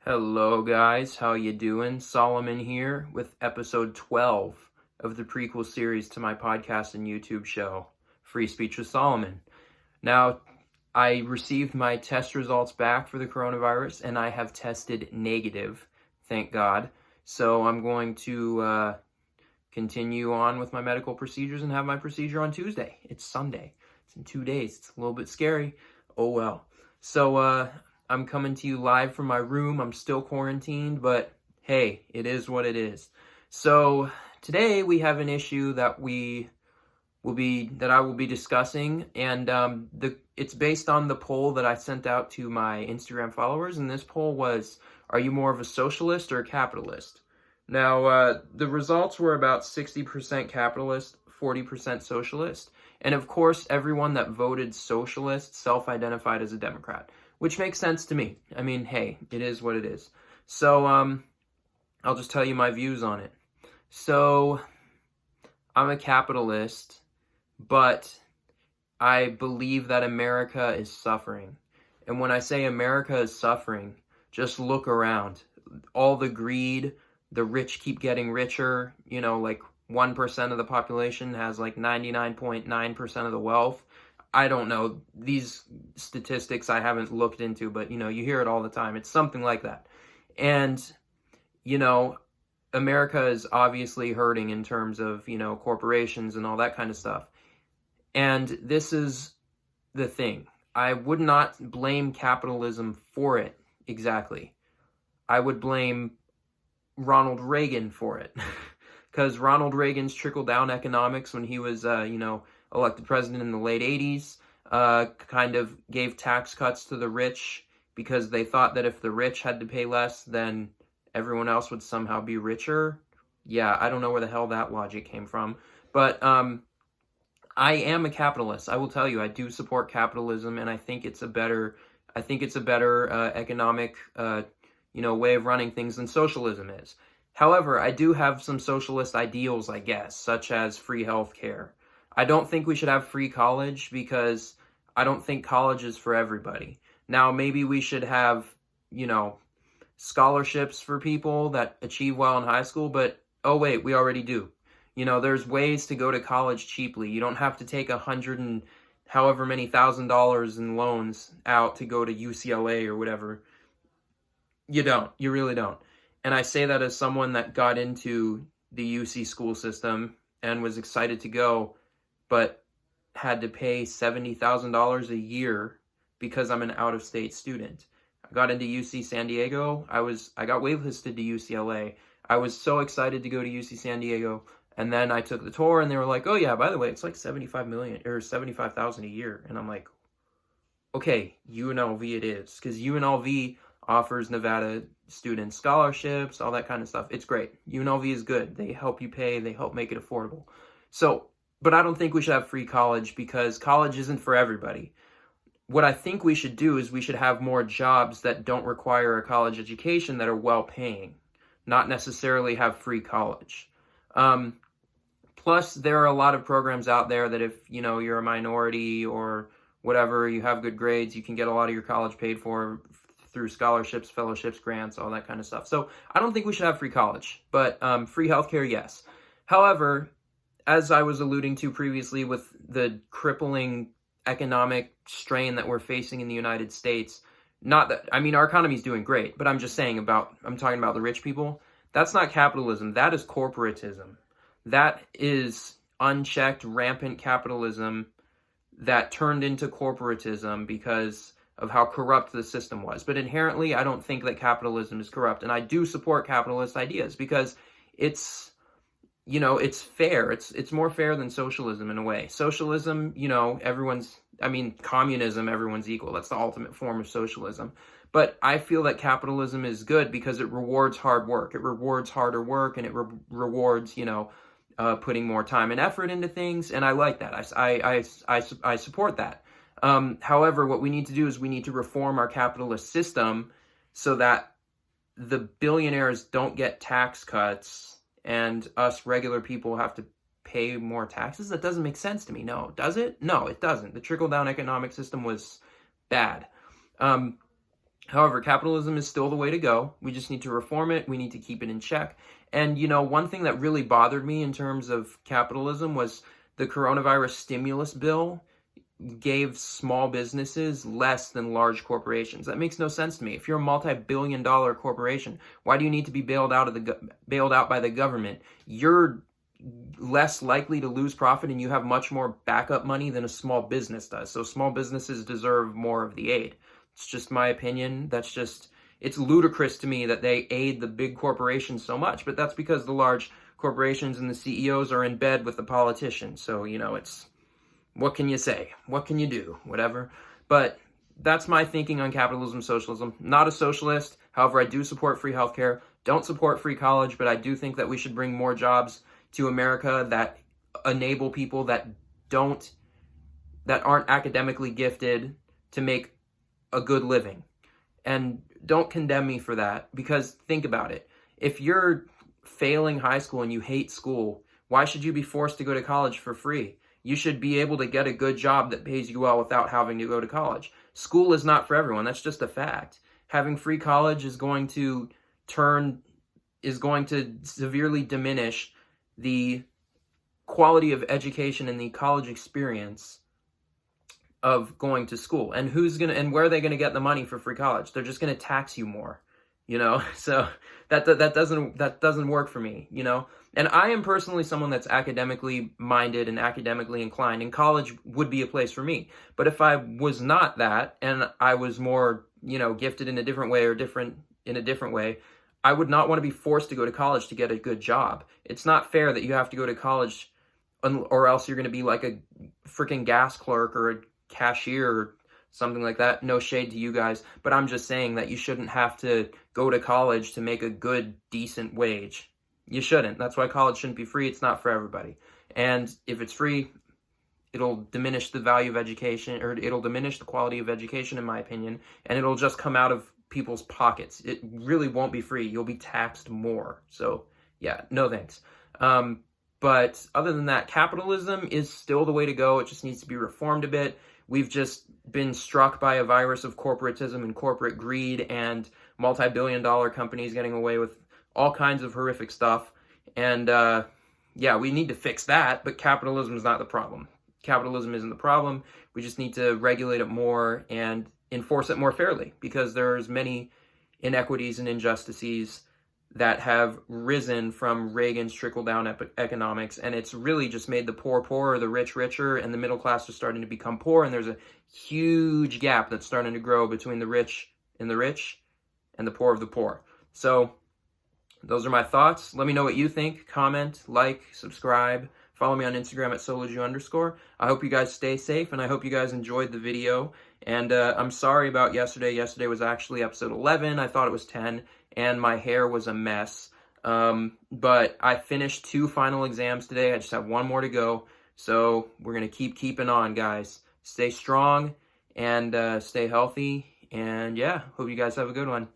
Hello guys, how you doing? Solomon here with episode 12 of the Prequel Series to my podcast and YouTube show, Free Speech with Solomon. Now, I received my test results back for the coronavirus and I have tested negative, thank God. So I'm going to continue on with my medical procedures and have my procedure on Tuesday. It's Sunday. It's in 2 days. It's a little bit scary. Oh well. So, I'm coming to you live from my room. I'm still quarantined, but hey, it is what it is. So today we have an issue that I will be discussing, and it's based on the poll that I sent out to my Instagram followers, and this poll was, are you more of a socialist or a capitalist? Now, the results were about 60% capitalist, 40% socialist, and of course, everyone that voted socialist self-identified as a Democrat, which makes sense to me. I mean, hey, it is what it is. So, I'll just tell you my views on it. So, I'm a capitalist, but I believe that America is suffering. And when I say America is suffering, just look around. All the greed, the rich keep getting richer, like 1% of the population has like 99.9% of the wealth. I don't know. These statistics I haven't looked into, but, you hear it all the time. It's something like that. And, America is obviously hurting in terms of, corporations and all that kind of stuff. And this is the thing. I would not blame capitalism for it exactly. I would blame Ronald Reagan for it. Because Ronald Reagan's trickle-down economics when he was, elected president in the late 80s, kind of gave tax cuts to the rich because they thought that if the rich had to pay less, then everyone else would somehow be richer. Yeah, I don't know where the hell that logic came from. But I am a capitalist. I will tell you, I do support capitalism, and I think it's a better economic, way of running things than socialism is. However, I do have some socialist ideals, I guess, such as free healthcare. I don't think we should have free college because I don't think college is for everybody. Now, maybe we should have, scholarships for people that achieve well in high school, but, oh wait, we already do. There's ways to go to college cheaply. You don't have to take $100 and however many $1,000 in loans out to go to UCLA or whatever. You don't. You really don't. And I say that as someone that got into the UC school system and was excited to go, but had to pay $70,000 a year because I'm an out-of-state student. I got into UC San Diego. I got waitlisted to UCLA. I was so excited to go to UC San Diego, and then I took the tour, and they were like, "Oh yeah, by the way, it's like $75,000 a year." And I'm like, "Okay, UNLV it is," because UNLV offers Nevada students scholarships, all that kind of stuff. It's great. UNLV is good. They help you pay. They help make it affordable. So, but I don't think we should have free college because college isn't for everybody. What I think we should do is we should have more jobs that don't require a college education that are well-paying, not necessarily have free college. Plus, there are a lot of programs out there that if, you're a minority or whatever, you have good grades, you can get a lot of your college paid for through scholarships, fellowships, grants, all that kind of stuff. So I don't think we should have free college, but free healthcare, yes. However, as I was alluding to previously with the crippling economic strain that we're facing in the United States, our economy is doing great, but I'm talking about the rich people. That's not capitalism. That is corporatism. That is unchecked, rampant capitalism that turned into corporatism because of how corrupt the system was. But inherently, I don't think that capitalism is corrupt. And I do support capitalist ideas because it's fair. It's more fair than socialism in a way. Socialism, communism, everyone's equal. That's the ultimate form of socialism. But I feel that capitalism is good because it rewards hard work. It rewards harder work, and it rewards, putting more time and effort into things. And I like that. I support that. However, what we need to do is we need to reform our capitalist system so that the billionaires don't get tax cuts and us regular people have to pay more taxes. That doesn't make sense to me. No, does it? No, it doesn't. The trickle-down economic system was bad. However, capitalism is still the way to go. We just need to reform it. We need to keep it in check. And, you know, one thing that really bothered me in terms of capitalism was the coronavirus stimulus bill gave small businesses less than large corporations. That makes no sense to me. If you're a multi-billion-dollar corporation, why do you need to be bailed out by the government? You're less likely to lose profit and you have much more backup money than a small business does. So small businesses deserve more of the aid. It's just my opinion. It's ludicrous to me that they aid the big corporations so much, but that's because the large corporations and the CEOs are in bed with the politicians. So, you know, what can you say? What can you do? Whatever. But that's my thinking on capitalism, socialism. Not a socialist. However, I do support free healthcare. Don't support free college, but I do think that we should bring more jobs to America that enable people that aren't academically gifted to make a good living. And don't condemn me for that, because think about it. If you're failing high school and you hate school, why should you be forced to go to college for free? You should be able to get a good job that pays you well without having to go to college. School is not for everyone. That's just a fact. Having free college is going to severely diminish the quality of education and the college experience of going to school. And where are they going to get the money for free college? They're just going to tax you more, you know? So that doesn't work for me, you know? And I am personally someone that's academically minded and academically inclined, and college would be a place for me. But if I was not that, and I was more, you know, gifted in a different way in a different way, I would not want to be forced to go to college to get a good job. It's not fair that you have to go to college or else you're going to be like a freaking gas clerk or a cashier or something like that. No shade to you guys, but I'm just saying that you shouldn't have to go to college to make a good, decent wage. You shouldn't. That's why college shouldn't be free. It's not for everybody. And if it's free, it'll diminish the value of education, or it'll diminish the quality of education, in my opinion, and it'll just come out of people's pockets. It really won't be free. You'll be taxed more. So yeah, no thanks. But other than that, capitalism is still the way to go. It just needs to be reformed a bit. We've just been struck by a virus of corporatism and corporate greed and multi-billion-dollar companies getting away with all kinds of horrific stuff. And yeah, we need to fix that, but capitalism is not the problem. Capitalism isn't the problem. We just need to regulate it more and enforce it more fairly, because there's many inequities and injustices that have risen from Reagan's trickle-down economics, and it's really just made the poor poorer, the rich richer, and the middle class is starting to become poor, and there's a huge gap that's starting to grow between the rich and the poor of the poor. So those are my thoughts. Let me know what you think. Comment, like, subscribe. Follow me on Instagram at soloju_. I hope you guys stay safe, and I hope you guys enjoyed the video. And I'm sorry about yesterday. Yesterday was actually episode 11. I thought it was 10, and my hair was a mess. But I finished 2 final exams today. I just have 1 more to go. So we're going to keep keeping on, guys. Stay strong and stay healthy. And yeah, hope you guys have a good one.